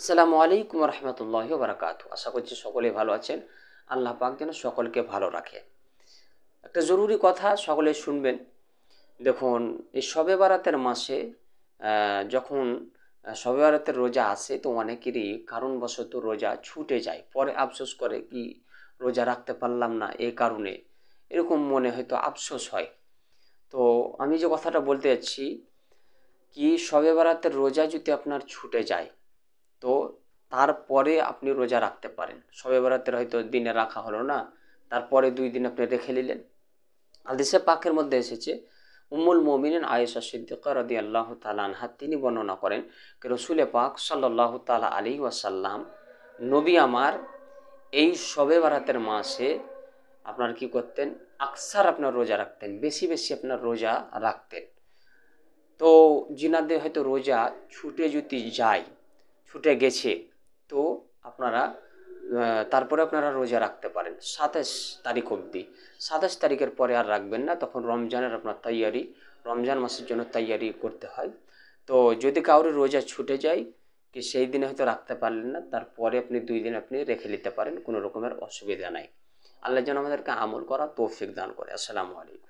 আসসালামু আলাইকুম রহমতুল্লাহি ওয়া বারাকাতুহু। আশা করছি সকলেই ভালো আছেন। আল্লাহ পাক যেন সকলকে ভালো রাখে। একটা জরুরি কথা সকলে শুনবেন। দেখুন, এই শবে বারাতের মাসে যখন শবে বারাতের রোজা আসে তো অনেকেরই কারণবশত রোজা ছুটে যায়। পরে আফসোস করে কি রোজা রাখতে পারলাম না এই কারণে। এরকম মনে হয়তো আফসোস হয়। তো আমি যে কথাটা বলতে যাচ্ছি কি শবে বারাতের রোজা যদি আপনার ছুটে যায় তো তারপরে আপনি রোজা রাখতে পারেন। শবে বরাতের হয়তো দিনে রাখা হলো না, তারপরে ২ দিন আপনি রেখে নিলেন। হাদিসে পাকের মধ্যে এসেছে, উম্মুল মুমিনিন আয়েশা সিদ্দিকা রাদিয়াল্লাহু তাআলা আনহা তিনি বর্ণনা করেন যে রাসূলে পাক সাল্লাল্লাহু তাআলা আলাইহি ওয়াসাল্লাম নবী আমার এই শবে বরাতের মাসে আপনার কি করতেন, আকসার আপনার রোজা রাখতেন, বেশি বেশি আপনার রোজা রাখতেন। তো জিনাদের হয়তো রোজা ছুটে যদি যায়, ছুটে গেছে, তো আপনারা তারপরে আপনারা রোজা রাখতে পারেন ২৭ তারিখ অবধি। ২৭ তারিখের পরে আর রাখবেন না, তখন রমজানের আপনার তৈয়ারি, রমজান মাসের জন্য তৈয়ারি করতে হয়। তো যদি কারোর রোজা ছুটে যায় কি সেই দিনে হয়তো রাখতে পারলেন না, তারপরে আপনি ২ দিন আপনি রেখে নিতে পারেন, কোনো রকমের অসুবিধা নাই। আল্লাহ যেন আমাদেরকে আমল করা তৌফিক দান করে। আসসালামু আলাইকুম।